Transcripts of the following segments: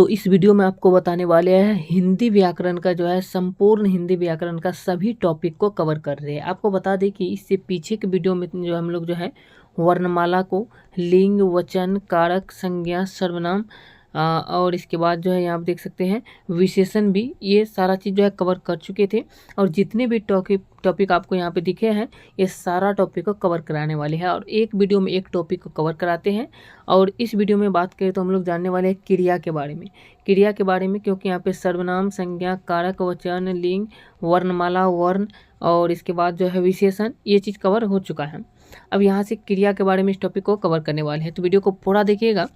तो इस वीडियो में आपको बताने वाले हैं हिंदी व्याकरण का जो है संपूर्ण हिंदी व्याकरण का सभी टॉपिक को कवर कर रहे हैं। आपको बता दें कि इससे पीछे के वीडियो में जो हम लोग जो है वर्णमाला को लिंग, वचन, कारक, संज्ञा, सर्वनाम और इसके बाद जो है यहाँ आप देख सकते हैं विशेषण भी, ये सारा चीज़ जो है कवर कर चुके थे। और जितने भी टॉपिक आपको यहाँ पे दिखे हैं ये सारा टॉपिक को कवर कराने वाले हैं और एक वीडियो में एक टॉपिक को कवर कराते हैं। और इस वीडियो में बात करें तो हम लोग जानने वाले हैं क्रिया के बारे में, क्योंकि यहाँ पे सर्वनाम, संज्ञा, कारक, वचन, लिंग, वर्णमाला, वर्ण और इसके बाद जो है विशेषण, ये चीज़ कवर हो चुका है। अब यहाँ से क्रिया के बारे में इस टॉपिक को कवर करने वाले हैं, तो वीडियो को पूरा देखिएगा।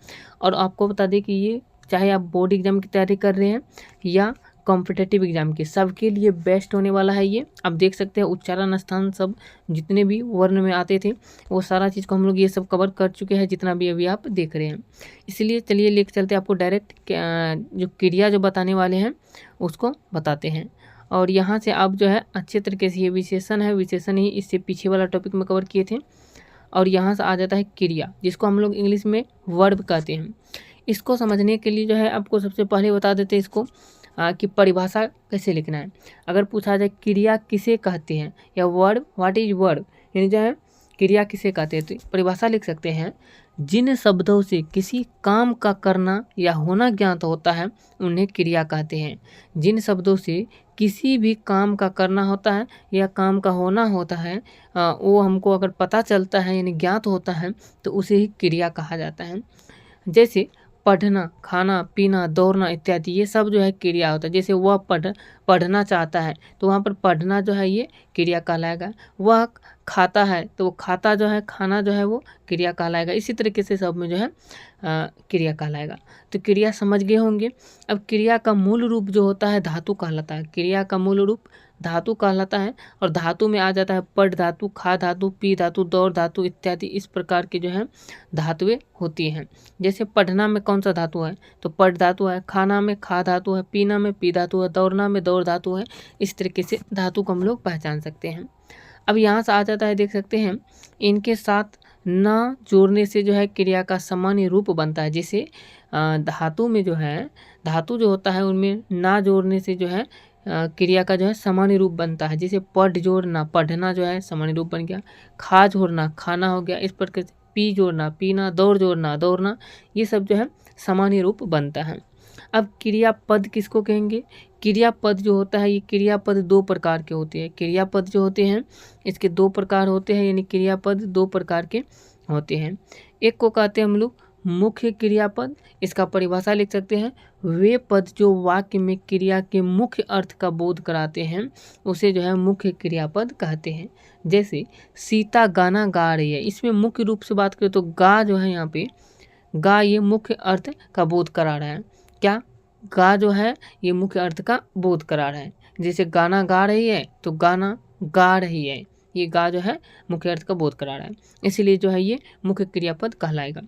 और आपको बता दें कि ये चाहे आप बोर्ड एग्जाम की तैयारी कर रहे हैं या कॉम्पिटिटिव एग्जाम के, सबके लिए बेस्ट होने वाला है ये। आप देख सकते हैं उच्चारण स्थान सब जितने भी वर्ण में आते थे वो सारा चीज़ को हम लोग ये सब कवर कर चुके हैं, जितना भी अभी आप देख रहे हैं। इसलिए चलिए लेकर चलते आपको डायरेक्ट जो क्रिया जो बताने वाले हैं उसको बताते हैं। और यहाँ से आप जो है अच्छे तरीके से, ये विशेषण है, विशेषण ही इससे पीछे वाला टॉपिक में कवर किए थे। और यहाँ से आ जाता है क्रिया, जिसको हम लोग इंग्लिश में वर्ब कहते हैं। इसको समझने के लिए जो है आपको सबसे पहले बता देते हैं इसको कि परिभाषा कैसे लिखना है। अगर पूछा जाए क्रिया किसे कहते हैं या वर्ब, व्हाट इज वर्ब, यानी जो है क्रिया किसे कहते हैं, तो परिभाषा लिख सकते हैं जिन शब्दों से किसी काम का करना या होना ज्ञात होता है उन्हें क्रिया कहते हैं। जिन शब्दों से किसी भी काम का करना होता है या काम का होना होता है वो हमको अगर पता चलता है यानी ज्ञात होता है तो उसे ही क्रिया कहा जाता है। जैसे पढ़ना, खाना, पीना, दौड़ना इत्यादि, ये सब जो है क्रिया होता है। जैसे वह पढ़ना चाहता है तो वहाँ पर पढ़ना जो है ये क्रिया कहलाएगा। वह खाता है तो वो खाता जो है, खाना जो है वो क्रिया कहलाएगा। इसी तरीके से सब में जो है क्रिया कहलाएगा। तो क्रिया समझ गए होंगे। अब क्रिया का मूल रूप जो होता है धातु कहलाता है। क्रिया का मूल रूप धातु कहलाता है और धातु में आ जाता है पढ़ धातु, खा धातु, पी धातु, दौड़ धातु इत्यादि। इस प्रकार की जो है धातुएं होती हैं। जैसे पढ़ना में कौन सा धातु है, तो पढ़ धातु है, खाना में खा धातु है, पीना में पी धातु है, दौड़ना में दौड़ धातु है। इस तरीके से धातु को हम लोग पहचान सकते हैं। अब यहाँ से आ जाता है, देख सकते हैं इनके साथ ना जोड़ने से जो है क्रिया का सामान्य रूप बनता है। जैसे धातु में जो है, धातु जो होता है उनमें ना जोड़ने से जो है क्रिया का जो है सामान्य रूप बनता है। जैसे पढ़ जोड़ना, पढ़ना जो है सामान्य रूप बन गया। खा जोड़ना, खाना हो गया। इस प्रकार से पी जोड़ना, पीना, दौड़ जोड़ना, दौड़ना, ये सब जो है सामान्य रूप बनता है। अब क्रियापद किसको कहेंगे? क्रियापद जो होता है, ये क्रियापद दो प्रकार के होते हैं। क्रियापद जो होते हैं इसके दो प्रकार होते हैं, यानी क्रियापद दो प्रकार के होते हैं। एक को कहते हैं हम लोग मुख्य क्रियापद। इसका परिभाषा लिख सकते हैं वे पद जो वाक्य में क्रिया के मुख्य अर्थ का बोध कराते हैं उसे जो है मुख्य क्रियापद कहते हैं। जैसे सीता गाना गा रही है, इसमें मुख्य रूप से बात करें तो गा जो है, यहाँ पे गा ये मुख्य अर्थ का बोध करा रहा है। क्या? गा जो है ये मुख्य अर्थ का बोध करा रहा है। जैसे गाना गा रही है तो गाना गा रही है, ये गा जो है मुख्य अर्थ का बोध करा रहा है, इसीलिए जो है ये मुख्य क्रियापद कहलाएगा।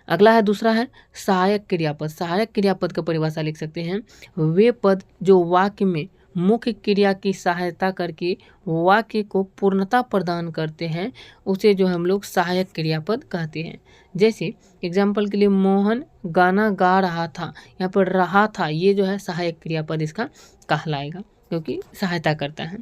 अगला है, दूसरा है सहायक क्रियापद। सहायक क्रियापद का परिभाषा लिख सकते हैं वे पद जो वाक्य में मुख्य क्रिया की सहायता करके वाक्य को पूर्णता प्रदान करते हैं उसे जो हम लोग सहायक क्रियापद कहते हैं। जैसे एग्जाम्पल के लिए मोहन गाना गा रहा था, यहाँ पर रहा था, ये जो है सहायक क्रियापद इसका कहलाएगा क्योंकि सहायता करता है।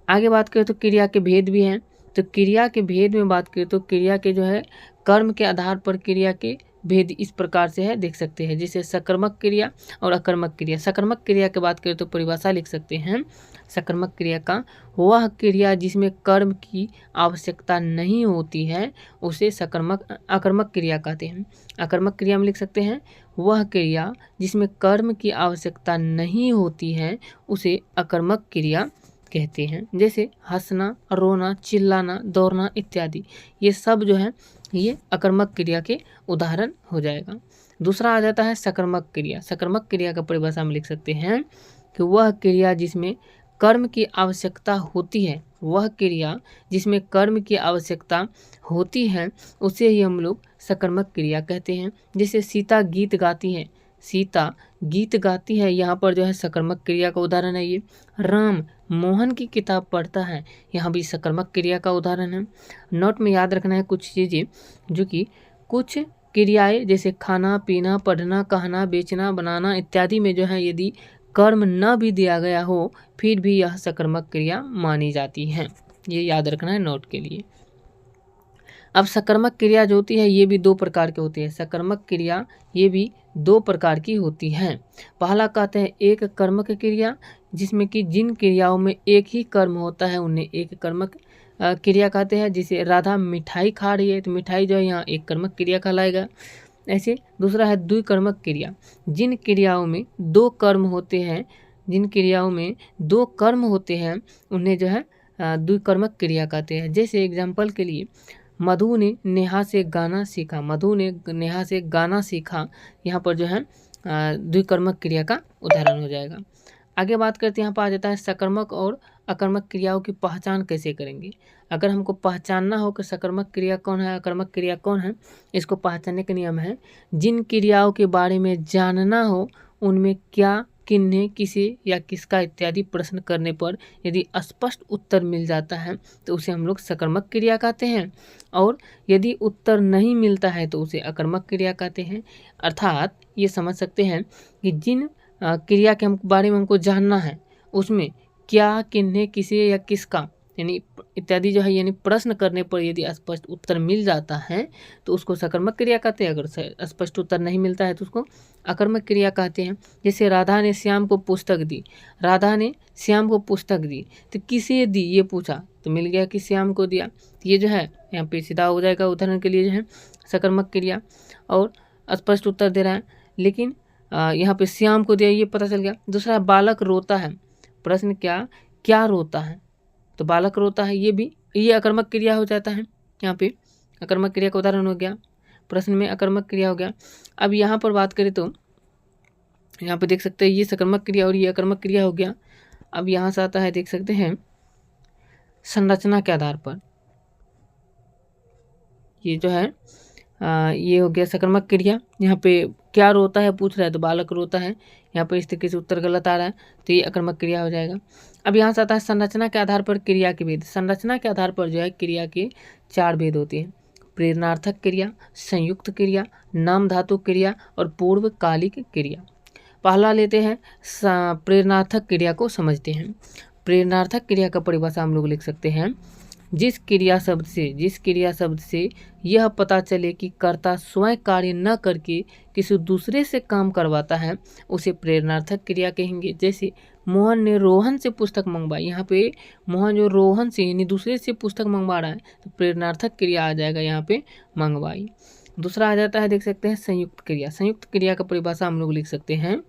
आगे बात करें तो क्रिया के भेद भी हैं। तो क्रिया के भेद में बात करें तो क्रिया के जो है कर्म के आधार पर क्रिया के भेद इस प्रकार से है, देख सकते हैं। जैसे सकर्मक क्रिया और अकर्मक क्रिया। सकर्मक क्रिया की बात करें तो परिभाषा लिख सकते हैं सकर्मक क्रिया का वह क्रिया जिसमें कर्म की आवश्यकता नहीं होती है उसे अकर्मक क्रिया कहते हैं। अकर्मक क्रिया में लिख सकते हैं वह क्रिया जिसमें कर्म की आवश्यकता नहीं होती है उसे अकर्मक क्रिया कहते हैं। जैसे हंसना, रोना, चिल्लाना, दौड़ना इत्यादि, ये सब जो है ये अकर्मक क्रिया के उदाहरण हो जाएगा। दूसरा आ जाता है सकर्मक क्रिया। सकर्मक क्रिया का परिभाषा में लिख सकते हैं कि वह क्रिया जिसमें कर्म की आवश्यकता होती है, वह क्रिया जिसमें कर्म की आवश्यकता होती है उसे ही हम लोग सकर्मक क्रिया कहते हैं। जैसे सीता गीत गाती है, सीता गीत गाती है, यहाँ पर जो है सकर्मक क्रिया का उदाहरण है ये। राम मोहन की किताब पढ़ता है, यहाँ भी सकर्मक क्रिया का उदाहरण है। नोट में याद रखना है कुछ चीज़ें जो कि कुछ क्रियाएं जैसे खाना पीना, पढ़ना, कहना, बेचना, बनाना इत्यादि में जो है यदि कर्म न भी दिया गया हो फिर भी यह सकर्मक क्रिया मानी जाती है। ये याद रखना है नोट के लिए। अब सकर्मक क्रिया जो होती है ये भी दो प्रकार की होती है। सकर्मक क्रिया ये भी दो प्रकार की होती हैं। पहला कहते हैं एक कर्मक क्रिया, जिसमें कि जिन क्रियाओं में एक ही कर्म होता है उन्हें एक कर्मक क्रिया कहते हैं। जिसे राधा मिठाई खा रही है तो मिठाई जो है यहाँ एक कर्मक क्रिया कहलाएगा। ऐसे दूसरा है द्विकर्मक क्रिया, जिन क्रियाओं में दो कर्म होते हैं, जिन क्रियाओं में दो कर्म होते हैं उन्हें जो है द्विकर्मक क्रिया कहते हैं। जैसे एग्जाम्पल के लिए मधु ने नेहा से गाना सीखा, मधु ने नेहा से गाना सीखा, यहाँ पर जो है द्विकर्मक क्रिया का उदाहरण हो जाएगा। आगे बात करते हैं, यहाँ पर आ जाता है सकर्मक और अकर्मक क्रियाओं की पहचान कैसे करेंगे। अगर हमको पहचानना हो कि सकर्मक क्रिया कौन है, अकर्मक क्रिया कौन है, इसको पहचानने के नियम है। जिन क्रियाओं के बारे में जानना हो उनमें क्या, किन्हें, किसे या किसका इत्यादि प्रश्न करने पर यदि स्पष्ट उत्तर मिल जाता है तो उसे हम लोग सकर्मक क्रिया कहते हैं, और यदि उत्तर नहीं मिलता है तो उसे अकर्मक क्रिया कहते हैं। अर्थात ये समझ सकते हैं कि जिन क्रिया के बारे में हमको जानना है उसमें क्या, किन्हें, किसे या किसका यानी इत्यादि जो है यानी प्रश्न करने पर यदि स्पष्ट उत्तर मिल जाता है तो उसको सकर्मक क्रिया कहते हैं। अगर स्पष्ट उत्तर नहीं मिलता है तो उसको अकर्मक क्रिया कहते हैं। जैसे राधा ने श्याम को पुस्तक दी, राधा ने श्याम को पुस्तक दी तो किसे दी ये पूछा तो मिल गया कि श्याम को दिया। तो ये जो है यहाँ पे सीधा हो जाएगा। उदाहरण के लिए जो है सकर्मक क्रिया, और स्पष्ट उत्तर दे रहा है लेकिन यहाँ पे श्याम को दिया ये पता चल गया। दूसरा बालक रोता है, प्रश्न क्या रोता है तो बालक रोता है, ये अकर्मक क्रिया हो जाता है। यहाँ पे अकर्मक क्रिया का उदाहरण हो गया, प्रश्न में अकर्मक क्रिया हो गया। अब यहाँ पर बात करें तो यहाँ पे देख सकते हैं ये सकर्मक क्रिया और ये अकर्मक क्रिया हो गया। अब यहाँ से आता है देख सकते हैं संरचना के आधार पर, ये जो है ये हो गया सकर्मक क्रिया। यहाँ पे क्या रोता है पूछ रहा है तो बालक रोता है, यहाँ पर इस तरीके से उत्तर गलत आ रहा है तो ये अकर्मक क्रिया हो जाएगा। अब यहाँ से आता है संरचना के आधार पर क्रिया के भेद। संरचना के आधार पर जो है क्रिया के 4 भेद होते हैं: प्रेरणार्थक क्रिया, संयुक्त क्रिया, नाम धातु क्रिया और पूर्वकालिक क्रिया। पहला लेते हैं प्रेरणार्थक क्रिया को समझते हैं। प्रेरणार्थक क्रिया का परिभाषा हम लोग लिख सकते हैं: जिस क्रिया शब्द से यह पता चले कि कर्ता स्वयं कार्य न करके किसी दूसरे से काम करवाता है उसे प्रेरणार्थक क्रिया कहेंगे। जैसे मोहन ने रोहन से पुस्तक मंगवाई, यहाँ पे मोहन जो रोहन से यानी दूसरे से पुस्तक मंगवा रहा है तो प्रेरणार्थक क्रिया आ जाएगा यहाँ पे मंगवाई। दूसरा आ जाता है देख सकते हैं संयुक्त क्रिया। संयुक्त क्रिया का परिभाषा हम लोग लिख सकते हैं: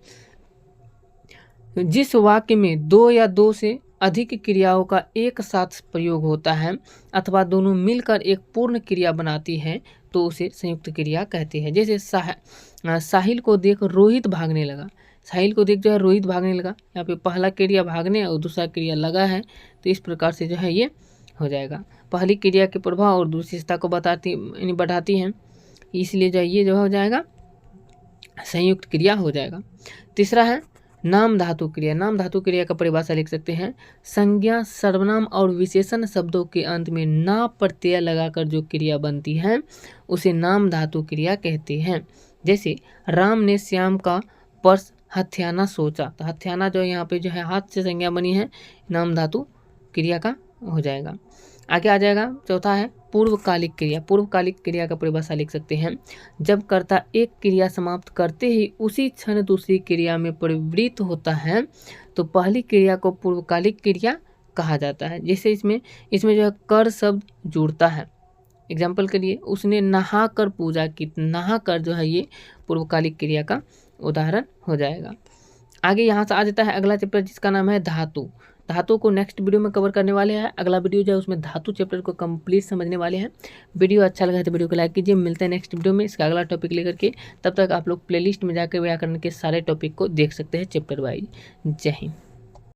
जिस वाक्य में 2 या 2 से अधिक क्रियाओं का एक साथ प्रयोग होता है अथवा दोनों मिलकर एक पूर्ण क्रिया बनाती है तो उसे संयुक्त क्रिया कहते हैं। जैसे साहिल को देख रोहित भागने लगा, साहिल को देख जो है रोहित भागने लगा, यहाँ पे पहला क्रिया भागने और दूसरा क्रिया लगा है तो इस प्रकार से जो है ये हो जाएगा। पहली क्रिया के प्रभाव और विशेषता को बताती यानी बढ़ाती हैं, इसलिए जो ये जो हो जाएगा संयुक्त क्रिया हो जाएगा। तीसरा है नाम धातु क्रिया। नाम धातु क्रिया का परिभाषा लिख सकते हैं: संज्ञा, सर्वनाम और विशेषण शब्दों के अंत में ना प्रत्यय लगाकर जो क्रिया बनती है उसे नाम धातु क्रिया कहते हैं। जैसे राम ने श्याम का पर्स हथियाना सोचा, तो हथियाना जो यहाँ पे जो है हाथ से संज्ञा बनी है, नाम धातु क्रिया का हो जाएगा। आगे आ जाएगा चौथा है पूर्वकालिक क्रिया। पूर्वकालिक क्रिया का परिभाषा लिख सकते हैं: जब कर्ता एक क्रिया समाप्त करते ही उसी क्षण दूसरी क्रिया में प्रवृत्त होता है तो पहली क्रिया को पूर्वकालिक क्रिया कहा जाता है। जैसे इसमें जो है कर शब्द जुड़ता है। एग्जाम्पल के लिए उसने नहा कर पूजा की, नहा कर जो है ये पूर्वकालिक क्रिया का उदाहरण हो जाएगा। आगे यहाँ से आ जाता है अगला चैप्टर जिसका नाम है धातु। धातु को नेक्स्ट वीडियो में कवर करने वाले हैं। अगला वीडियो जो है उसमें धातु चैप्टर को कंप्लीट समझने वाले हैं। वीडियो अच्छा लगा तो वीडियो को लाइक कीजिए। मिलते हैं नेक्स्ट वीडियो में इसका अगला टॉपिक लेकर के। तब तक आप लोग प्लेलिस्ट में जाकर व्याकरण के सारे टॉपिक को देख सकते हैं चैप्टर वाइज। जय हिंद।